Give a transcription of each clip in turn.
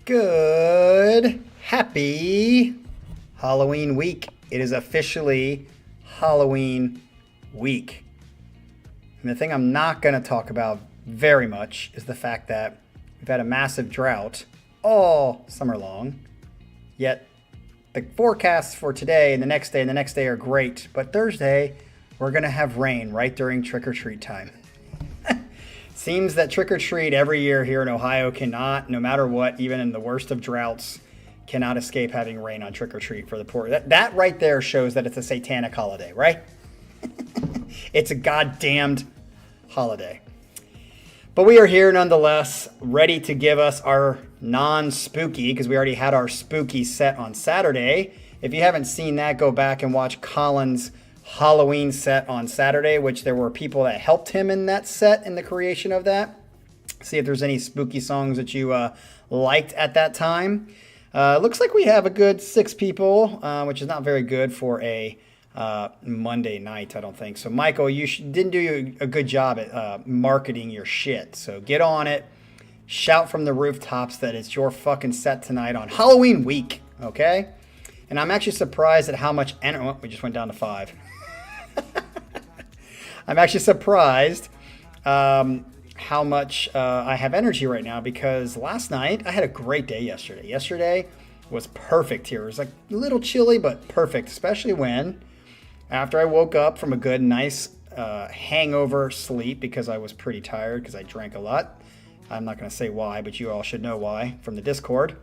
Good, happy Halloween week. It is officially Halloween week. And the thing I'm not going to talk about very much is the fact that we've had a massive drought all summer long. Yet the forecasts for today and the next day and the next day are great. But Thursday, we're going to have rain right during trick-or-treat time. Seems that trick-or-treat every year here in Ohio cannot, no matter what, even in the worst of droughts, cannot escape having rain on trick-or-treat for the poor. That right there shows that it's a satanic holiday, right? It's a goddamned holiday. But we are here nonetheless, ready to give us our non-spooky, because we already had our spooky set on Saturday. If you haven't seen that, go back and watch Colin's Halloween set on Saturday, which there were people that helped him in that set, in the creation of that. See if there's any spooky songs that you liked at that time. Looks like we have a good 6 people, which is not very good for a Monday night, I don't think. So Michael, you didn't do a good job at marketing your shit. So get on it. Shout from the rooftops that it's your fucking set tonight on Halloween week, okay? And I'm actually surprised at how much... we just went down to 5. I'm actually surprised how much I have energy right now, because last night I had a great day yesterday. Yesterday was perfect here. It was like a little chilly, but perfect, especially when after I woke up from a good, nice hangover sleep, because I was pretty tired because I drank a lot. I'm not going to say why, but you all should know why from the Discord.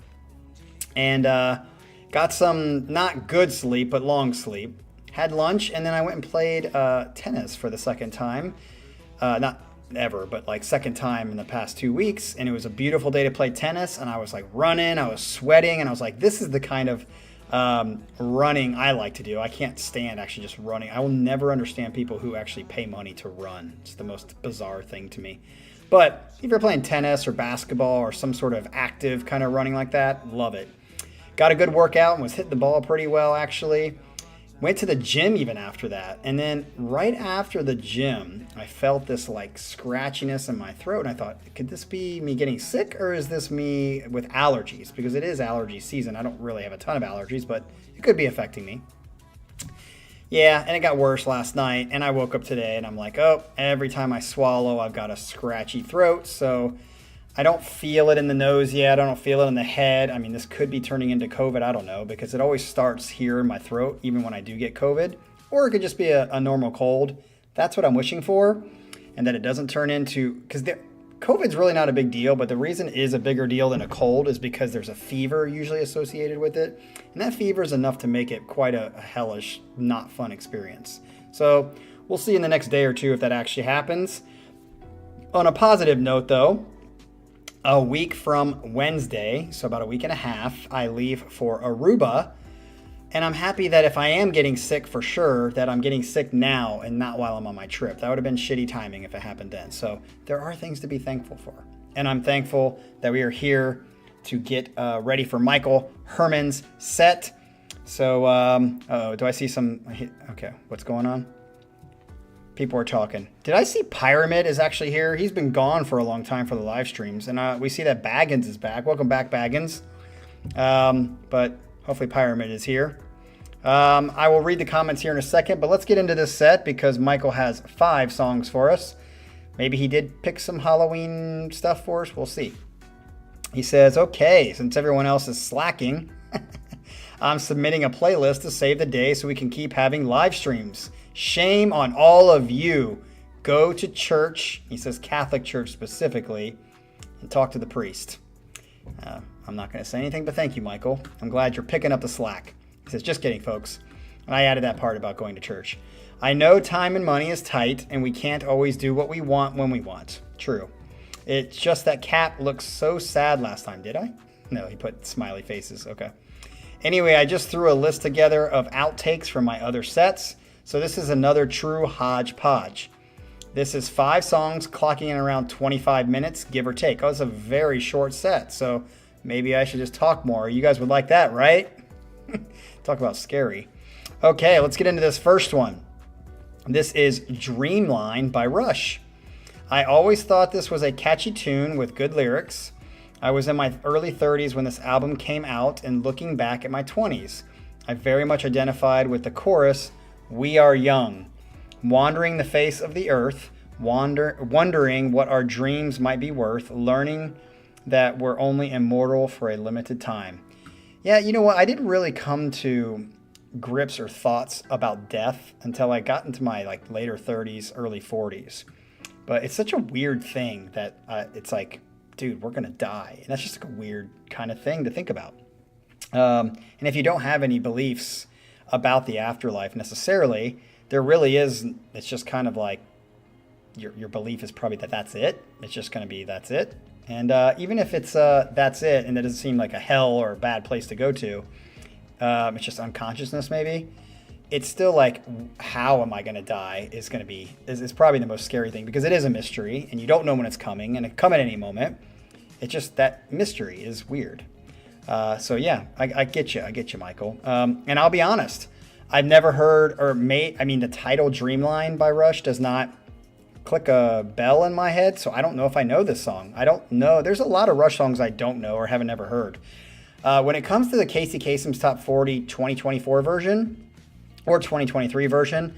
And got some not good sleep, but long sleep. Had lunch, and then I went and played tennis for the second time. Not ever, but like second time in the past 2 weeks. And it was a beautiful day to play tennis. And I was like running, I was sweating, and I was like, this is the kind of running I like to do. I can't stand actually just running. I will never understand people who actually pay money to run. It's the most bizarre thing to me. But if you're playing tennis or basketball or some sort of active kind of running like that, love it. Got a good workout and was hitting the ball pretty well, actually. Went to the gym even after that. And then right after the gym, I felt this like scratchiness in my throat. And I thought, could this be me getting sick, or is this me with allergies? Because it is allergy season. I don't really have a ton of allergies, but it could be affecting me. Yeah, and it got worse last night. And I woke up today and I'm like, oh, every time I swallow, I've got a scratchy throat. So I don't feel it in the nose yet. I don't feel it in the head. I mean, this could be turning into COVID. I don't know, because it always starts here in my throat, even when I do get COVID. Or it could just be a normal cold. That's what I'm wishing for. And that it doesn't turn into... Because COVID's really not a big deal, but the reason it is a bigger deal than a cold is because there's a fever usually associated with it. And that fever is enough to make it quite a hellish, not fun experience. So we'll see in the next day or two if that actually happens. On a positive note, though... A week from Wednesday, so about a week and a half, I leave for Aruba. And I'm happy that if I am getting sick for sure, that I'm getting sick now and not while I'm on my trip. That would have been shitty timing if it happened then. So there are things to be thankful for. And I'm thankful that we are here to get ready for Michael Herman's set. So, do I see some... Okay, what's going on? People are talking. Did I see Pyramid is actually here? He's been gone for a long time for the live streams. And we see that Baggins is back. Welcome back, Baggins. But hopefully Pyramid is here. I will read the comments here in a second. But let's get into this set, because Michael has 5 songs for us. Maybe he did pick some Halloween stuff for us. We'll see. He says, okay, since everyone else is slacking, I'm submitting a playlist to save the day so we can keep having live streams. Shame on all of you. Go to church, he says Catholic church specifically, and talk to the priest. I'm not going to say anything, but thank you, Michael. I'm glad you're picking up the slack. He says, just kidding, folks. And I added that part about going to church. I know time and money is tight, and we can't always do what we want when we want. True. It's just that Cap looked so sad last time, did I? No, he put smiley faces. Okay. Anyway, I just threw a list together of outtakes from my other sets. So this is another true hodgepodge. This is 5 songs clocking in around 25 minutes, give or take. Oh, it's a very short set, so maybe I should just talk more. You guys would like that, right? Talk about scary. Okay, let's get into this first one. This is Dreamline by Rush. I always thought this was a catchy tune with good lyrics. I was in my early 30s when this album came out, and looking back at my 20s, I very much identified with the chorus, "We are young, wandering the face of the earth, wondering what our dreams might be worth, learning that we're only immortal for a limited time." Yeah, you know what? I didn't really come to grips or thoughts about death until I got into my like later 30s, early 40s. But it's such a weird thing that it's like, dude, we're gonna die, and that's just like a weird kind of thing to think about. And if you don't have any beliefs about the afterlife necessarily, there really is. It's just kind of like your belief is probably that that's it. It's just going to be that's it. And even if it's that's it, and that doesn't seem like a hell or a bad place to go to, it's just unconsciousness maybe. It's still like, how am I going to die is going to be is probably the most scary thing, because it is a mystery and you don't know when it's coming, and it can come at any moment. It's just that mystery is weird. So yeah, I get you, Michael. And I'll be honest, I've never heard the title "Dreamline" by Rush does not click a bell in my head, so I don't know if I know this song. I don't know. There's a lot of Rush songs I don't know or haven't never heard. When it comes to the Casey Kasem's Top 40 2024 version or 2023 version,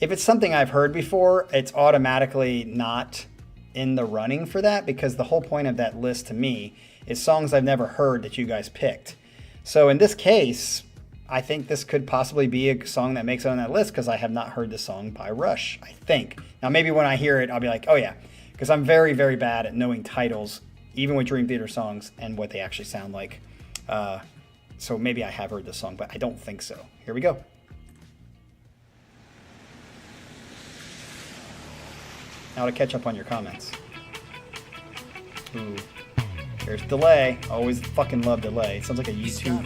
if it's something I've heard before, it's automatically not in the running for that, because the whole point of that list to me is songs I've never heard that you guys picked. So in this case, I think this could possibly be a song that makes it on that list, because I have not heard the song by Rush, I think. Now maybe when I hear it, I'll be like, oh yeah, because I'm very, very bad at knowing titles, even with Dream Theater songs, and what they actually sound like. So maybe I have heard this song, but I don't think so. Here we go. Now to catch up on your comments. Ooh. There's delay. Always fucking love delay. It sounds like a YouTube.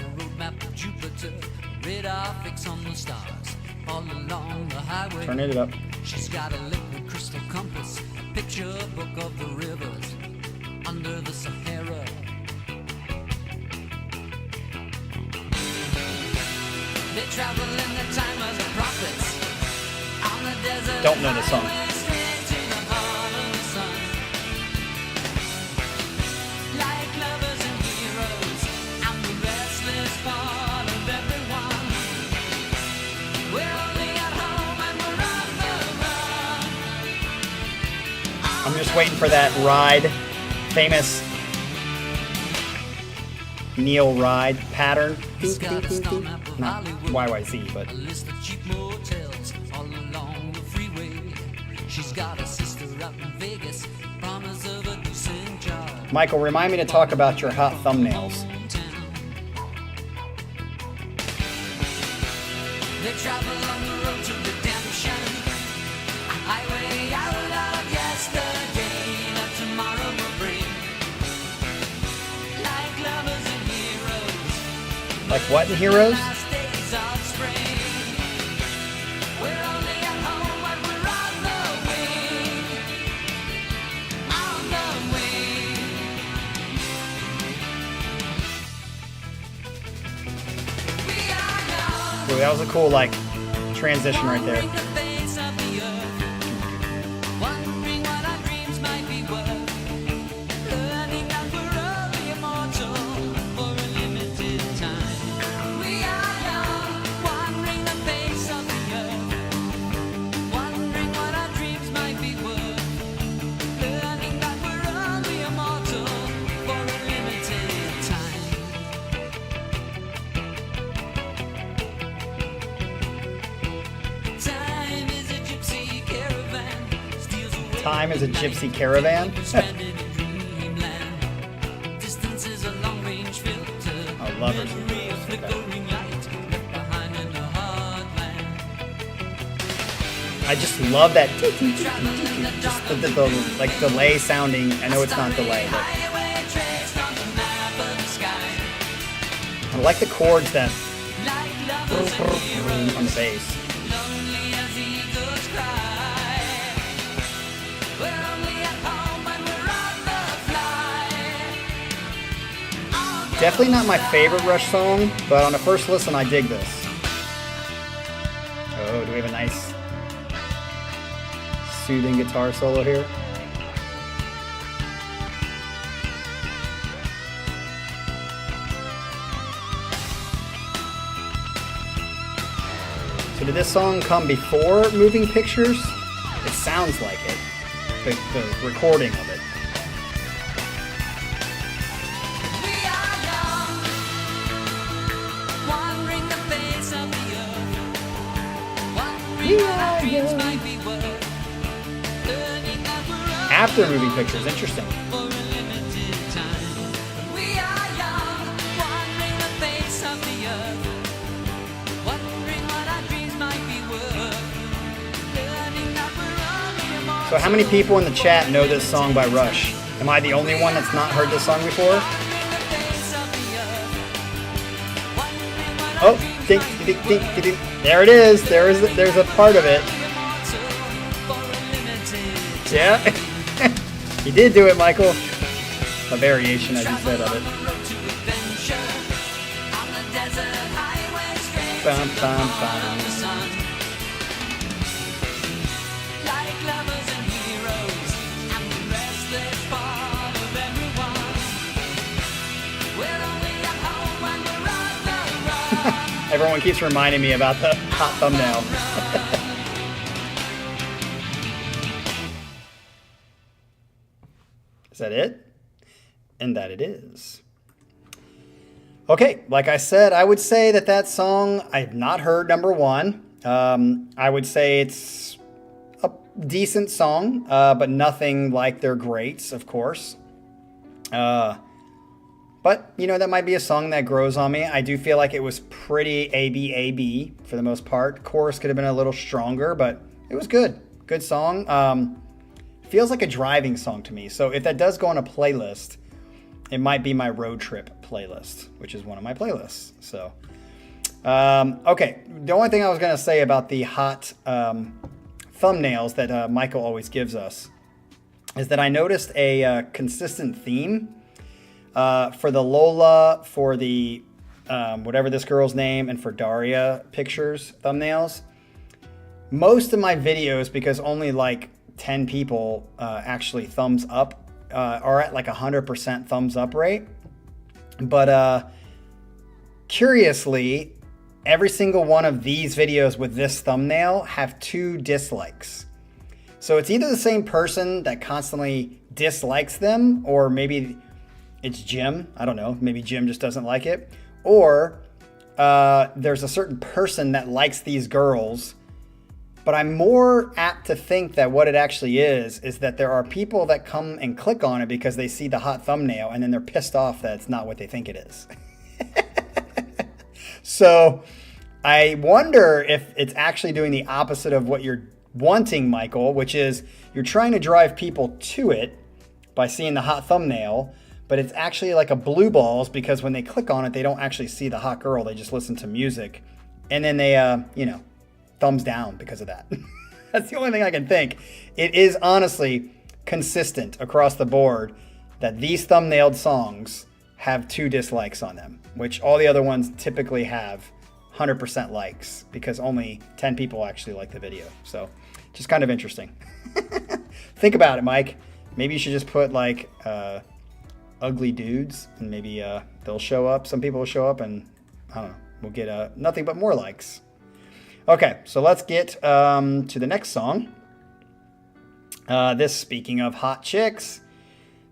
Turning it up. She's got a liquid crystal compass, picture book of the rivers under the Sahara. They travel in the time of the prophets on the desert. Don't know the song. I'm just waiting for that Ride, famous Neil Ride pattern. Not YYZ, but. Michael, remind me to talk about your hot thumbnails. They travel on the road to redemption, a highway out of yesterday that tomorrow will bring. Like lovers and heroes. Like what in Heroes? We're only at home when we're on the wing. On the wing. We are young. Ooh, that was a cool transition right there. Time is a gypsy caravan. Oh, lovers. I just love that. Just the delay sounding. I know it's not delay, but I like the chords that on the bass. Definitely not my favorite Rush song, but on the first listen, I dig this. Oh, do we have a nice soothing guitar solo here? So did this song come before Moving Pictures? It sounds like it. The recording of it. After Moving Pictures, interesting. So how many people in the chat know this song by Rush? Am I the only one that's not heard this song before? Oh, dink, dink, dink, dink. There it is. There's a part of it. Yeah. You did do it, Michael. A variation, as you said, of it. Bum, bum, bum. Everyone keeps reminding me about the hot thumbnail. Is that it? And that it is. Okay, like I said, I would say that song I've not heard, number one. I would say it's a decent song, but nothing like their greats, of course. But, you know, that might be a song that grows on me. I do feel like it was pretty A-B for the most part. Chorus could have been a little stronger, but it was good. Good song. Feels like a driving song to me. So if that does go on a playlist, it might be my road trip playlist, which is one of my playlists. So, okay. The only thing I was going to say about the hot thumbnails that Michael always gives us is that I noticed a consistent theme for the Lola, for the whatever this girl's name, and for Daria pictures, thumbnails. Most of my videos, because only like 10 people actually thumbs up, are at like 100% thumbs up rate. But curiously, every single one of these videos with this thumbnail have 2 dislikes. So it's either the same person that constantly dislikes them, or maybe it's Jim. I don't know. Maybe Jim just doesn't like it. Or there's a certain person that likes these girls. But I'm more apt to think that what it actually is that there are people that come and click on it because they see the hot thumbnail and then they're pissed off that it's not what they think it is. So I wonder if it's actually doing the opposite of what you're wanting, Michael, which is you're trying to drive people to it by seeing the hot thumbnail, but it's actually like a blue balls because when they click on it, they don't actually see the hot girl. They just listen to music. And then they, thumbs down because of that. That's the only thing I can think. It is honestly consistent across the board that these thumbnailed songs have 2 dislikes on them, which all the other ones typically have 100% likes because only 10 people actually like the video. So just kind of interesting. Think about it, Mike. Maybe you should just put like ugly dudes and maybe they'll show up. Some people will show up and I don't know, we'll get nothing but more likes. Okay, so let's get to the next song. This, speaking of hot chicks,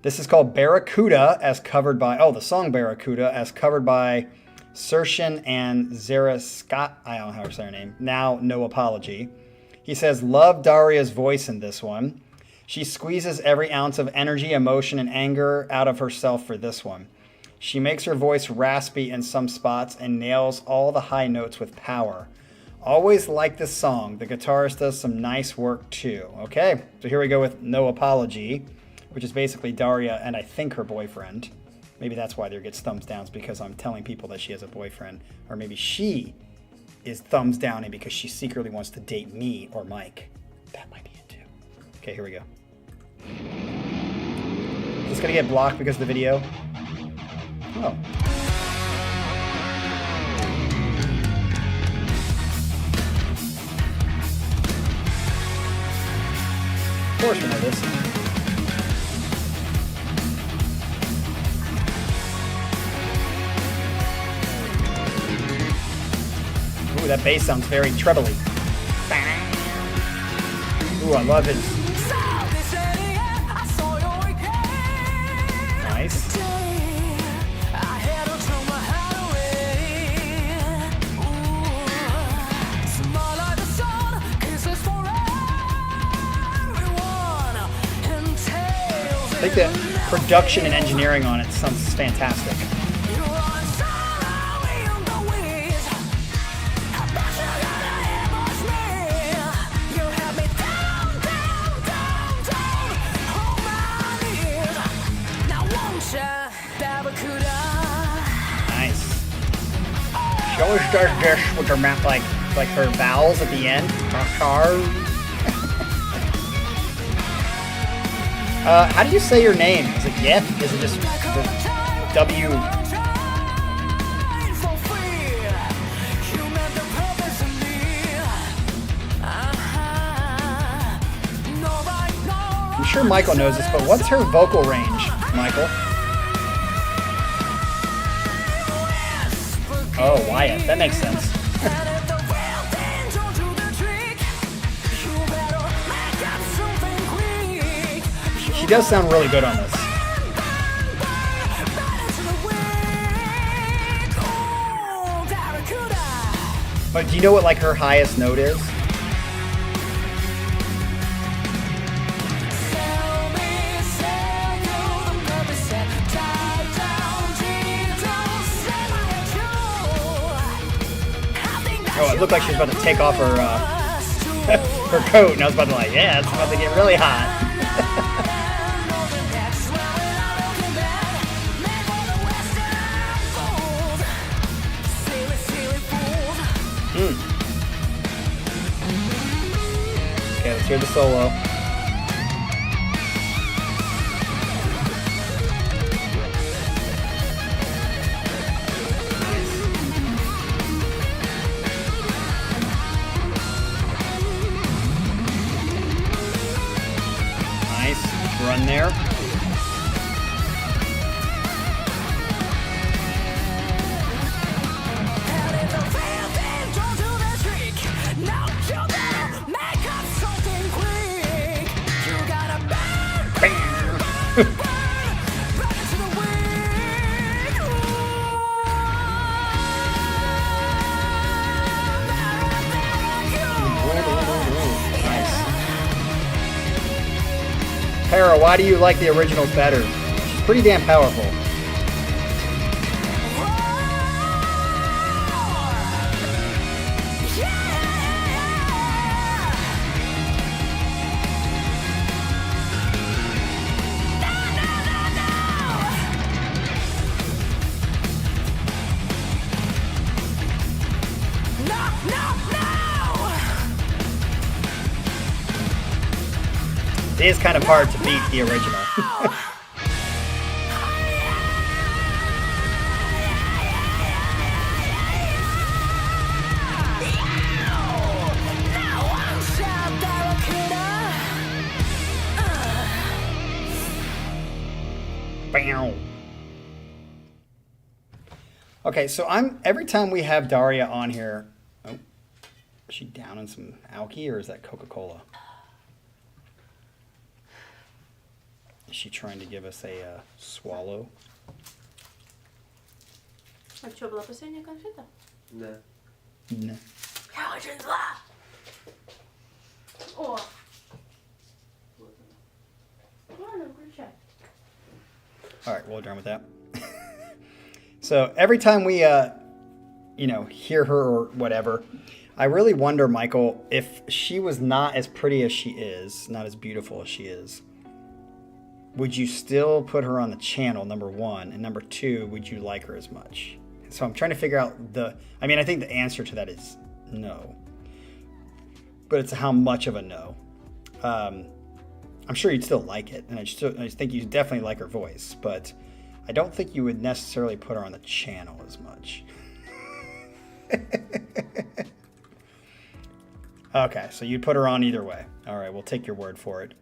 this is called Barracuda, as covered by, the song Barracuda, as covered by Serchen and Zariskays. I don't know how to say her name. Now, no apology. He says, love Daria's voice in this one. She squeezes every ounce of energy, emotion, and anger out of herself for this one. She makes her voice raspy in some spots and nails all the high notes with power. Always like this song. The guitarist does some nice work too. Okay, so here we go with No Apology, which is basically Daria and I think her boyfriend. Maybe that's why there gets thumbs downs, because I'm telling people that she has a boyfriend. Or maybe she is thumbs downing because she secretly wants to date me or Mike. That might be it too. Okay, here we go. Is this gonna get blocked because of the video? Oh. Of course we know this. Ooh, that bass sounds very trebly. Ooh, I love his. Nice. I think the production and engineering on it sounds fantastic. Nice. She always does this with her mouth, like her vowels at the end. How do you say your name? Is it Yeth? Is it just the W? I'm sure Michael knows this, but what's her vocal range, Michael? Oh, Wyatt. That makes sense. She does sound really good on this. But do you know what like her highest note is? Oh, it looked like she was about to take off her her coat, and I was about to like, yeah, it's about to get really hot. Okay, let's hear the solo. Run there. Tara, why do you like the original better? She's pretty damn powerful. It is kind of hard to beat the original. Bam. Okay, so every time we have Daria on here. Oh, is she down in some alky or is that Coca-Cola? Is she trying to give us a swallow? А что, была последняя конфета? Да. No. Я очень зла! О! Ладно, включай. All right, well done with that. So every time we, hear her or whatever, I really wonder, Michael, if she was not as pretty as she is, not as beautiful as she is, would you still put her on the channel, number one? And number two, would you like her as much? So I'm trying to figure out I think the answer to that is no. But it's how much of a no. I'm sure you'd still like it. And I just think you definitely like her voice. But I don't think you would necessarily put her on the channel as much. Okay, so you'd put her on either way. All right, we'll take your word for it.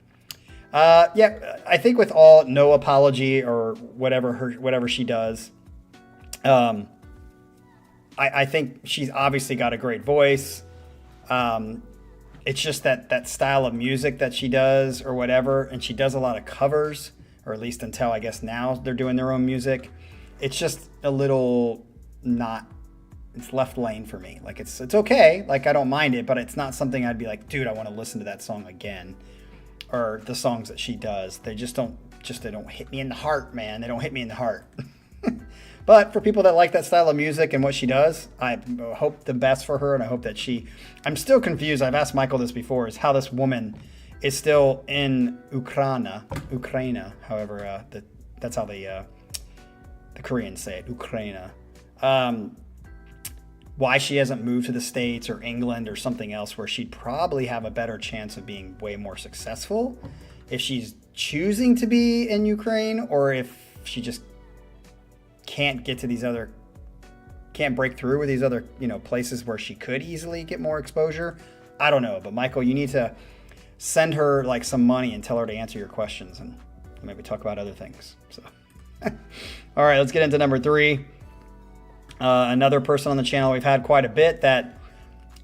I think with all no apology or whatever she does, I think she's obviously got a great voice. It's just that style of music that she does or whatever, and she does a lot of covers, or at least until I guess now they're doing their own music. It's just a little not, it's left lane for me. Like it's okay, like I don't mind it, but it's not something I'd be like, dude, I want to listen to that song again. Or the songs that she does, they don't hit me in the heart, man. They don't hit me in the heart. But for people that like that style of music and what she does, I hope the best for her, and I hope that I'm still confused. I've asked Michael this before, is how this woman is still in Ukraine, however, that's how the Koreans say it, Ukraine. Why she hasn't moved to the States or England or something else where she'd probably have a better chance of being way more successful if she's choosing to be in Ukraine, or if she just can't break through with these other, places where she could easily get more exposure. I don't know, but Michael, you need to send her like some money and tell her to answer your questions and maybe talk about other things. So, all right, let's get into number 3. Another person on the channel we've had quite a bit that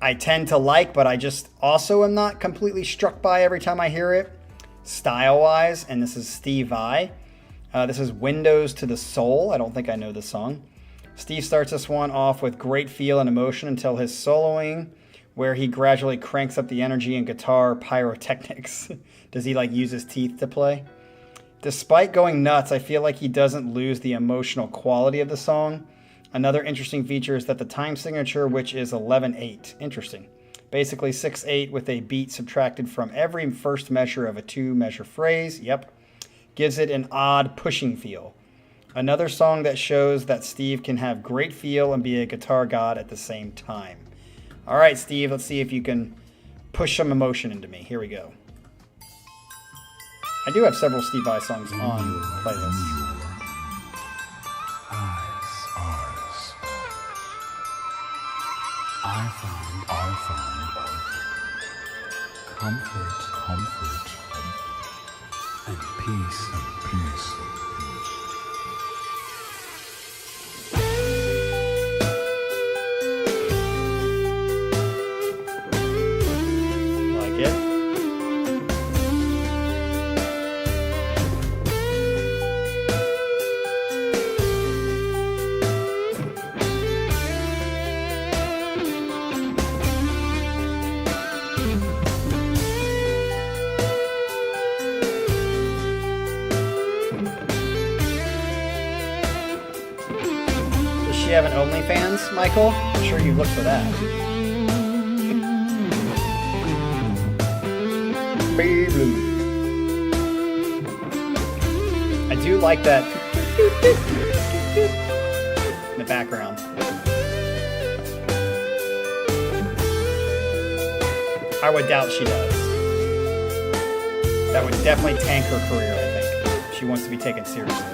I tend to like, but I just also am not completely struck by every time I hear it, style-wise, and this is Steve I. This is Windows to the Soul. I don't think I know this song. Steve starts this one off with great feel and emotion until his soloing, where he gradually cranks up the energy and guitar pyrotechnics. Does he use his teeth to play? Despite going nuts, I feel like he doesn't lose the emotional quality of the song. Another interesting feature is that the time signature, which is 11/8. Interesting. Basically 6/8 with a beat subtracted from every first measure of a 2-measure phrase. Yep. Gives it an odd pushing feel. Another song that shows that Steve can have great feel and be a guitar god at the same time. All right, Steve, let's see if you can push some emotion into me. Here we go. I do have several Steve Vai songs on playlists. I found comfort, and peace. Like it? Does she have an OnlyFans, Michael? I'm sure you looked for that. I do like that in the background. I would doubt she does. That would definitely tank her career, I think. If she wants to be taken seriously.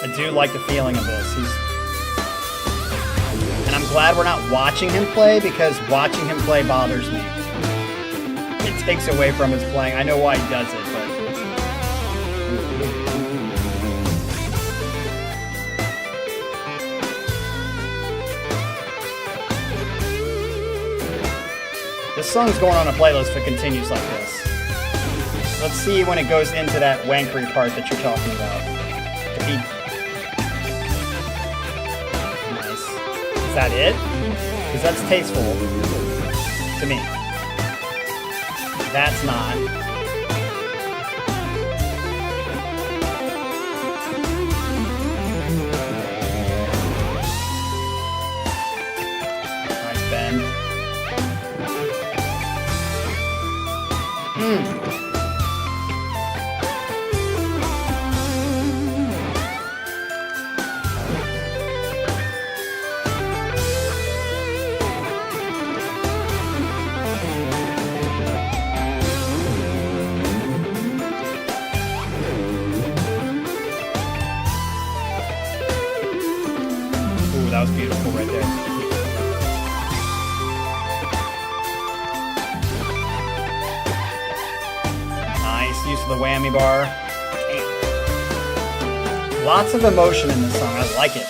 I do like the feeling of this. And I'm glad we're not watching him play, because watching him play bothers me. It takes away from his playing. I know why he does it, but this song's going on a playlist if it continues like this. Let's see when it goes into that wankery part that you're talking about. If he... Nice. Is that it? Because that's tasteful to me. That's not. Nice bend. the whammy bar. Damn. Lots of emotion in this song. I like it.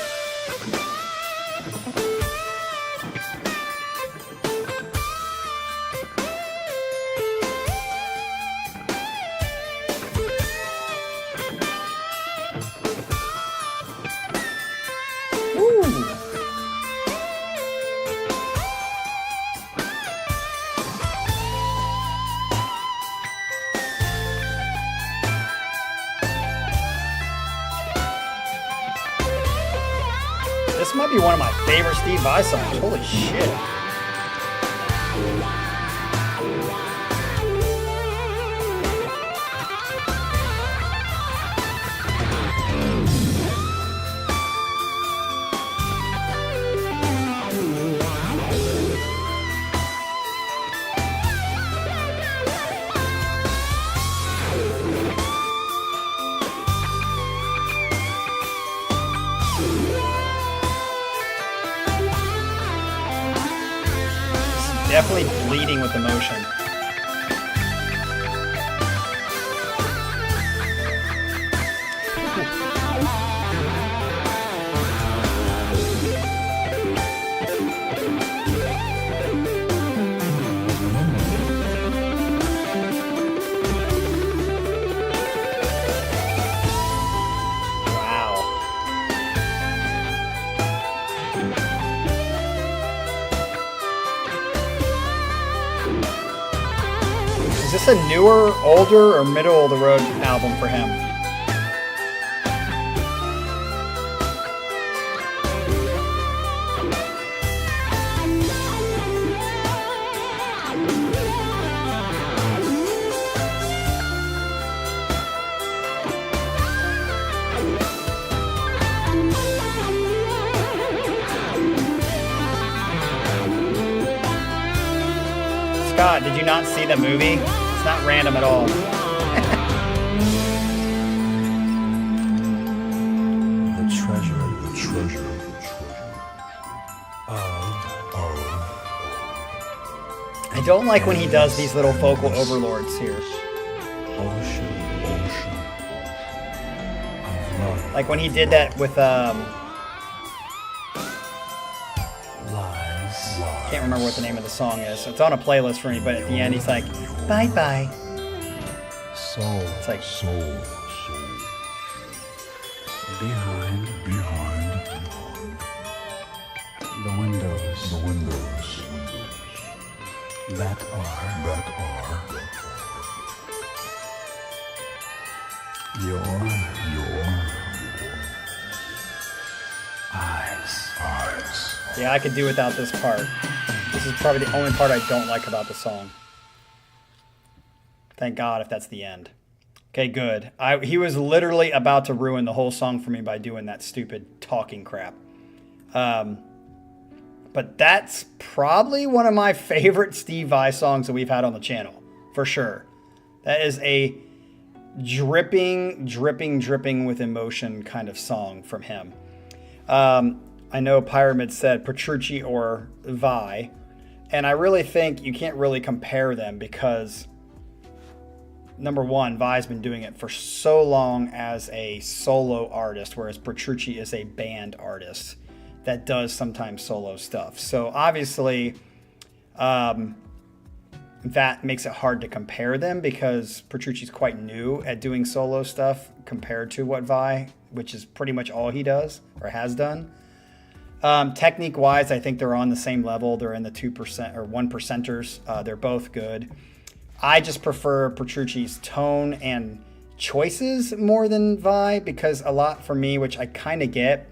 This might be one of my favorite Steve Vai songs. Holy shit. Definitely bleeding with emotion. Is this a newer, older, or middle of the road album for him? Scott, did you not see the movie? It's not random at all. The treasure. I don't like when he does these little vocal overlords here. Ocean of love. Like when he did that with can't remember what the name of the song is. It's on a playlist for me, but at the end he's like, bye bye. Soul. It's like soul. Behind the windows that are your eyes. yeah, I could do without this part. This is probably the only part I don't like about the song. Thank God if that's the end. Okay, good. He was literally about to ruin the whole song for me by doing that stupid talking crap. But that's probably one of my favorite Steve Vai songs that we've had on the channel, for sure. That is a dripping with emotion kind of song from him. I know Pyramid said Petrucci or Vai, and I really think you can't really compare them because, number one, Vai's been doing it for so long as a solo artist, whereas Petrucci is a band artist that does sometimes solo stuff. So obviously, that makes it hard to compare them because Petrucci's quite new at doing solo stuff compared to what Vai, which is pretty much all he does or has done. Technique-wise, I think they're on the same level. They're in the 2% or 1%ers. They're both good. I just prefer Petrucci's tone and choices more than Vai because a lot for me, which I kind of get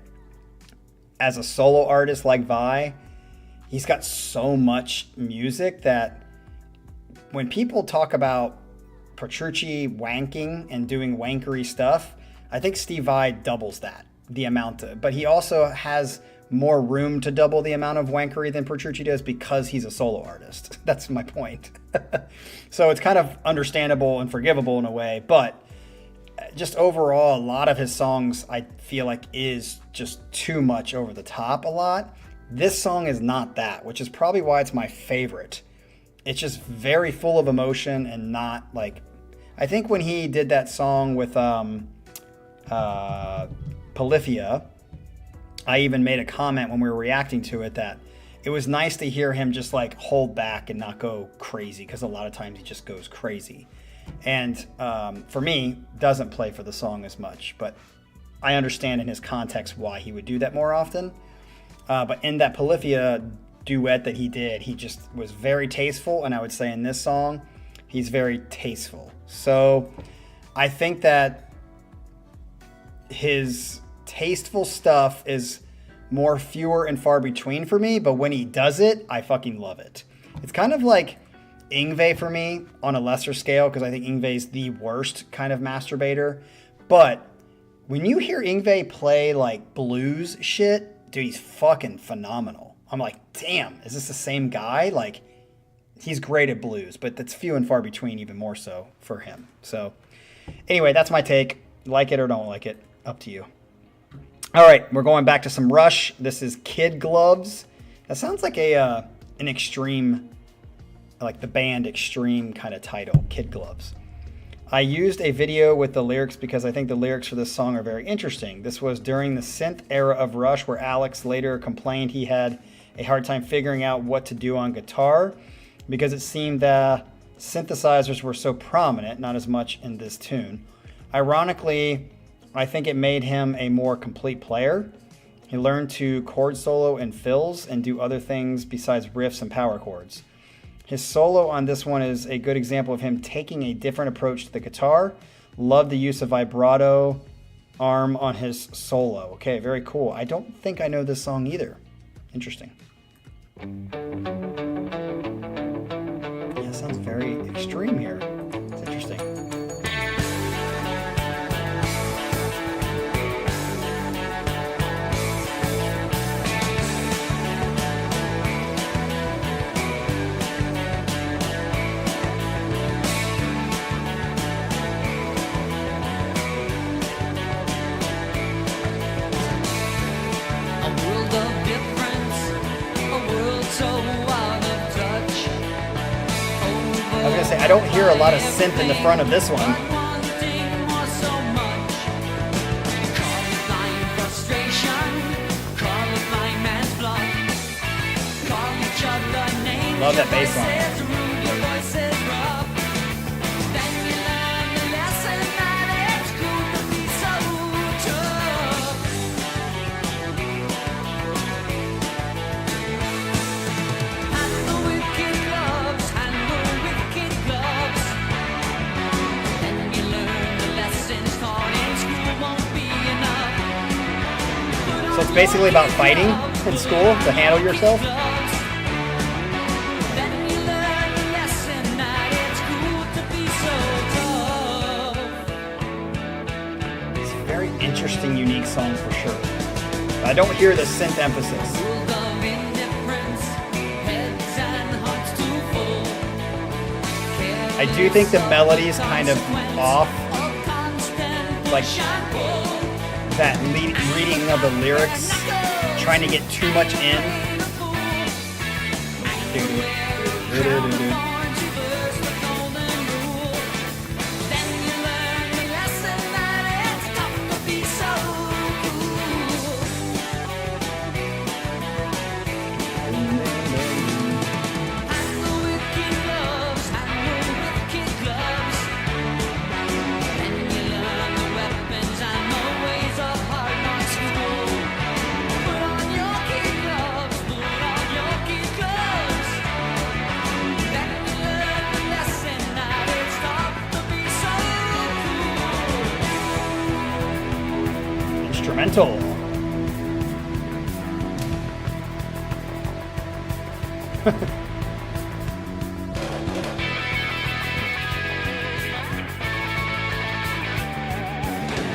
as a solo artist like Vai, he's got so much music that when people talk about Petrucci wanking and doing wankery stuff, I think Steve Vai doubles that, the amount of, but he also has more room to double the amount of wankery than Petrucci does because he's a solo artist. That's my point. So it's kind of understandable and forgivable in a way, but just overall, a lot of his songs I feel like is just too much over the top a lot. This song is not that, which is probably why it's my favorite. It's just very full of emotion and not like, I think when he did that song with Polyphia, I even made a comment when we were reacting to it that it was nice to hear him just like hold back and not go crazy, because a lot of times he just goes crazy. And for me, doesn't play for the song as much, but I understand in his context why he would do that more often. But in that Polyphia duet that he did, he just was very tasteful, and I would say in this song, he's very tasteful. So I think that his tasteful stuff is more fewer and far between for me, but when he does it, I fucking love it. It's kind of like Yngwie for me on a lesser scale, because I think Yngwie's the worst kind of masturbator. But when you hear Yngwie play like blues shit, dude, he's fucking phenomenal. I'm like, damn, is this the same guy? Like, he's great at blues, but that's few and far between, even more so for him. So anyway, that's my take. Like it or don't like it, up to you. All right, we're going back to some Rush. This is Kid Gloves. That sounds like an Extreme, like the band Extreme kind of title, Kid Gloves. I used a video with the lyrics because I think the lyrics for this song are very interesting. This was during the synth era of Rush, where Alex later complained he had a hard time figuring out what to do on guitar because it seemed that synthesizers were so prominent, not as much in this tune. Ironically, I think it made him a more complete player. He learned to chord solo in fills and do other things besides riffs and power chords. His solo on this one is a good example of him taking a different approach to the guitar. Love the use of vibrato arm on his solo. Okay, very cool. I don't think I know this song either. Interesting. Yeah, sounds very extreme here. It's interesting. I don't hear a lot of synth in the front of this one. Love that bass line. So it's basically about fighting in school to handle yourself. It's a very interesting, unique song for sure. I don't hear the synth emphasis. I do think the melody's kind of off. Like that reading of the lyrics, trying to get too much in. Instrumental.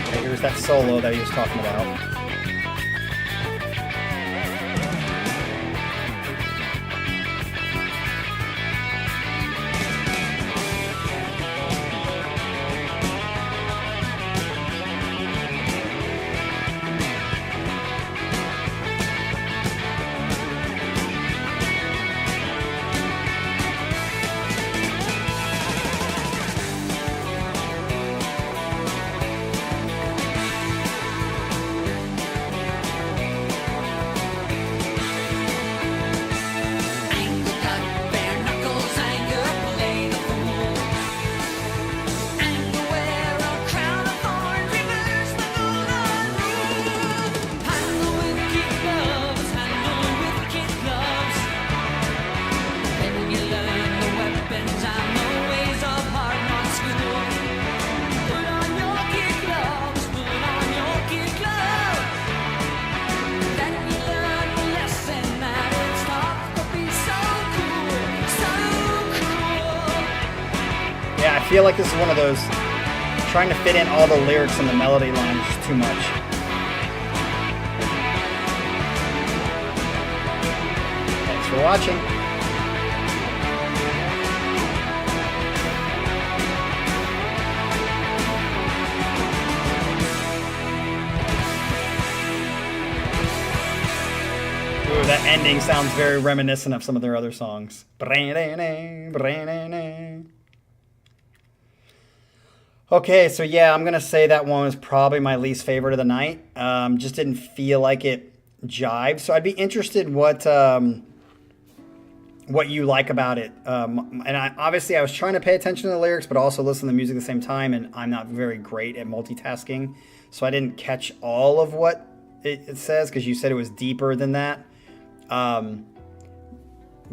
Okay, here's that solo that he was talking about. feel like this is one of those trying to fit in all the lyrics and the melody line is just too much. Thanks for watching. Ooh, that ending sounds very reminiscent of some of their other songs. Okay, so yeah, I'm gonna say that one was probably my least favorite of the night. Just didn't feel like it jived. So I'd be interested what you like about it. And obviously I was trying to pay attention to the lyrics, but also listen to the music at the same time. And I'm not very great at multitasking, so I didn't catch all of what it says because you said it was deeper than that.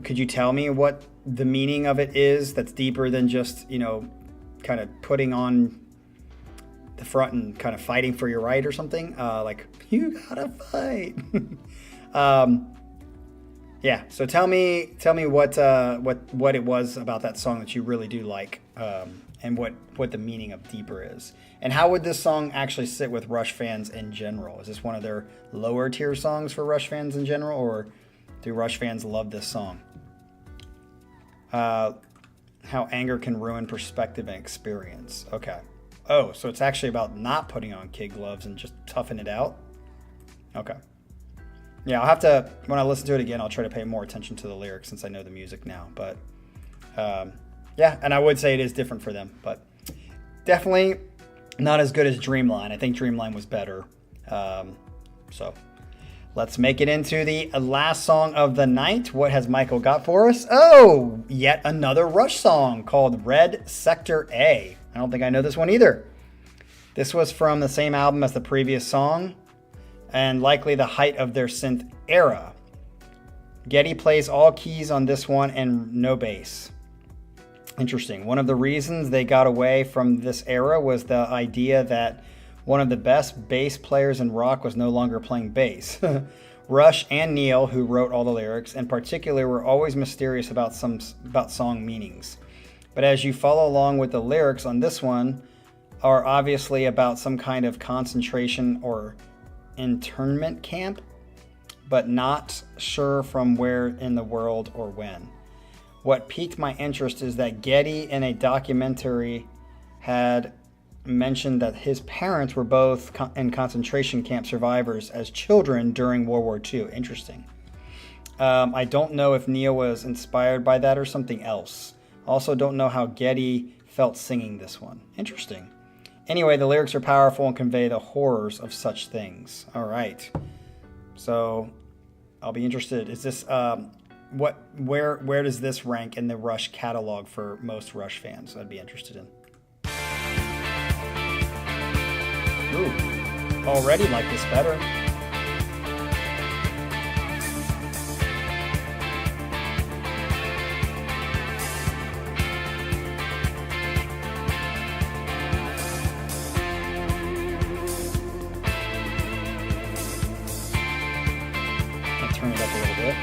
Could you tell me what the meaning of it is that's deeper than just, kind of putting on the front and kind of fighting for your right or something? Like, you gotta fight. Yeah, so tell me what it was about that song that you really do like, and what the meaning of deeper is. And how would this song actually sit with Rush fans in general? Is this one of their lower tier songs for Rush fans in general, or do Rush fans love this song? How anger can ruin perspective and experience. Okay. Oh, so it's actually about not putting on kid gloves and just toughing it out? Okay. Yeah, I'll have to, when I listen to it again, I'll try to pay more attention to the lyrics since I know the music now. But, yeah, and I would say it is different for them. But definitely not as good as Dreamline. I think Dreamline was better. So let's make it into the last song of the night. What has Michael got for us? Oh, yet another Rush song called Red Sector A. I don't think I know this one either. This was from the same album as the previous song, and likely the height of their synth era. Geddy plays all keys on this one and no bass. Interesting. One of the reasons they got away from this era was the idea that one of the best bass players in rock was no longer playing bass. Rush and Neil, who wrote all the lyrics, in particular, were always mysterious about song meanings. But as you follow along with the lyrics on this one, are obviously about some kind of concentration or internment camp, but not sure from where in the world or when. What piqued my interest is that Geddy in a documentary had mentioned that his parents were both in concentration camp survivors as children during World War II. Interesting. I don't know if Neil was inspired by that or something else. Also don't know how Geddy felt singing this one. Interesting. Anyway, the lyrics are powerful and convey the horrors of such things. All right. So I'll be interested. Is this where does this rank in the Rush catalog for most Rush fans? I'd be interested in. Ooh, already like this better. I'll turn it up a little bit.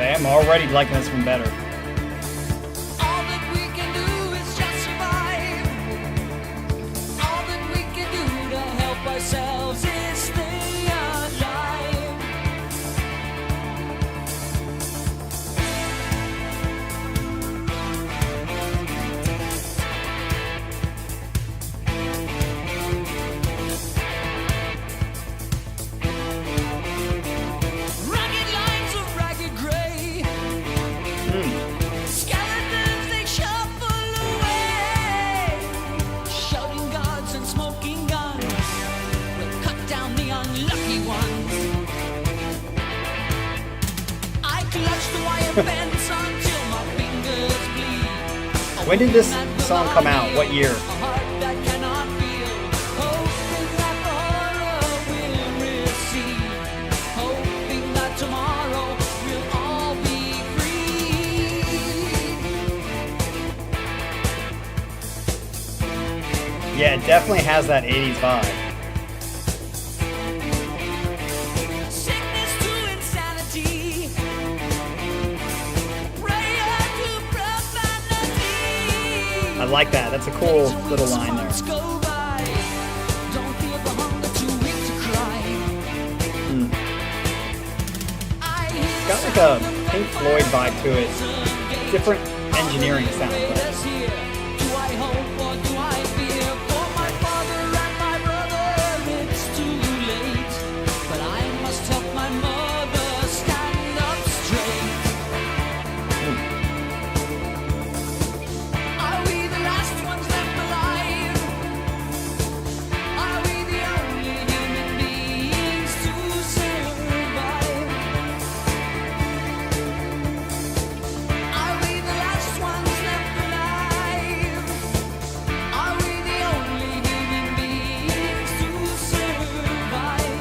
I'm already liking this one better. All that we can do is just survive. All that we can do to help ourselves is stay alive. Rugged lines of ragged gray. Skeletons they shuffle away. Shouting gods and smoking guns will cut down the unlucky ones. I clutch the wire fence until my fingers bleed. When did this song come out? What year? A heart that cannot feel. Hoping that the horror will recede. Yeah, it definitely has that 80s vibe. Sickness to insanity. Prayer to profanity. I like that. That's a cool little line there. Months go by. Don't feel the hunger, too weak to cry. I hear It's got like a Pink Floyd vibe to it. Different engineering sound. But Do I hope or do I fear for my father and my brother? It's too late, but I must help my mother stand up straight. Are we the last ones left alive? Are we the only human beings to survive? Are we the last ones left alive? Are we the only human beings to survive?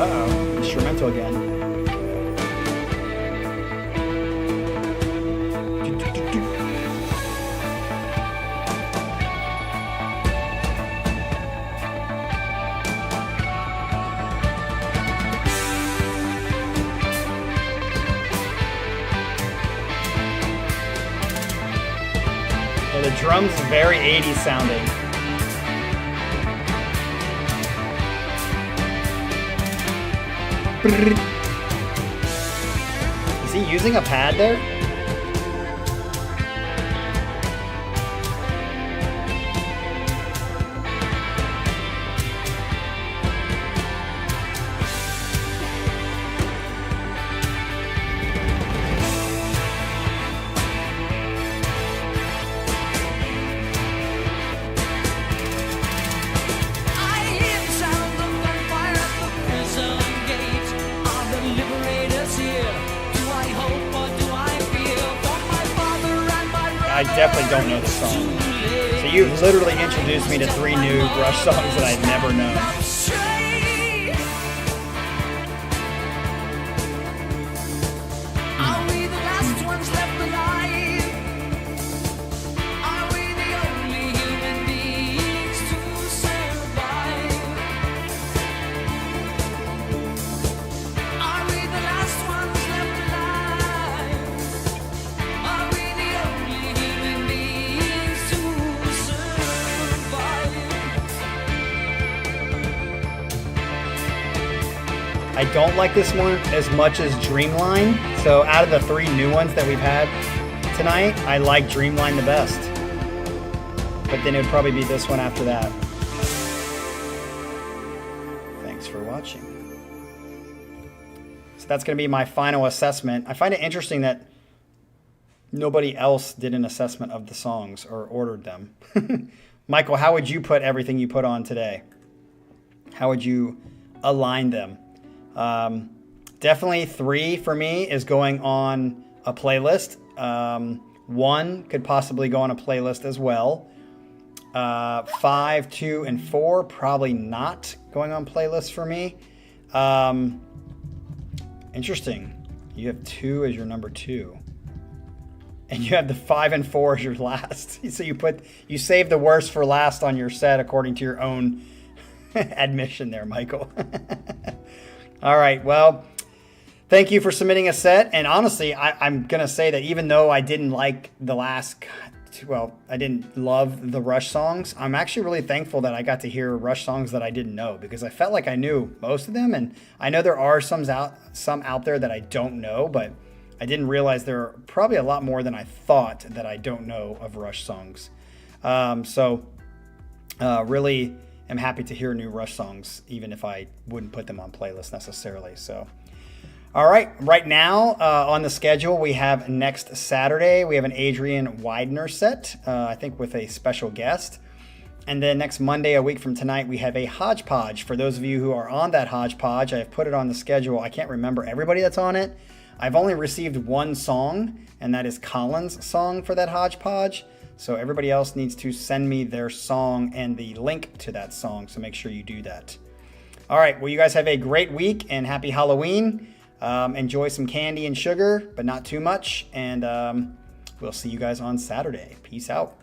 uh-oh, instrumental again. Yeah, the drums very 80s sounding. Is he using a pad there? I hear the sound of gunfire at the prison gate. Are the liberators here? Do I hope or do I fear for my father and my brother? I definitely don't know the song. So you've literally introduced me to 3 new Rush songs that I've never known. Are we the last ones left alive? Are we the only human beings to survive? Are we the last ones left alive? Are we the only human beings to survive? I don't like this one as much as Dreamline. So out of the 3 new ones that we've had tonight, I like Dreamline the best. But then it would probably be this one after that. Thanks for watching. So that's going to be my final assessment. I find it interesting that nobody else did an assessment of the songs or ordered them. Michael, how would you put everything you put on today? How would you align them? Definitely 3 for me is going on a playlist. 1 could possibly go on a playlist as well. 5, 2, and 4 probably not going on playlists for me. Interesting. You have 2 as your number 2. And you have the 5 and 4 as your last. So you save the worst for last on your set according to your own admission there, Michael. All right, well, thank you for submitting a set. And honestly, I'm going to say that even though I didn't like I didn't love the Rush songs, I'm actually really thankful that I got to hear Rush songs that I didn't know, because I felt like I knew most of them. And I know there are some out there that I don't know, but I didn't realize there are probably a lot more than I thought that I don't know of Rush songs. Really am happy to hear new Rush songs, even if I wouldn't put them on playlists necessarily. So, all right now on the schedule, we have next Saturday, we have an Adrian Widener set, I think with a special guest. And then next Monday, a week from tonight, we have a hodgepodge. For those of you who are on that hodgepodge, I have put it on the schedule. I can't remember everybody that's on it. I've only received 1 song, and that is Colin's song for that hodgepodge. So everybody else needs to send me their song and the link to that song. So make sure you do that. All right. Well, you guys have a great week and happy Halloween. Enjoy some candy and sugar, but not too much. And We'll see you guys on Saturday. Peace out.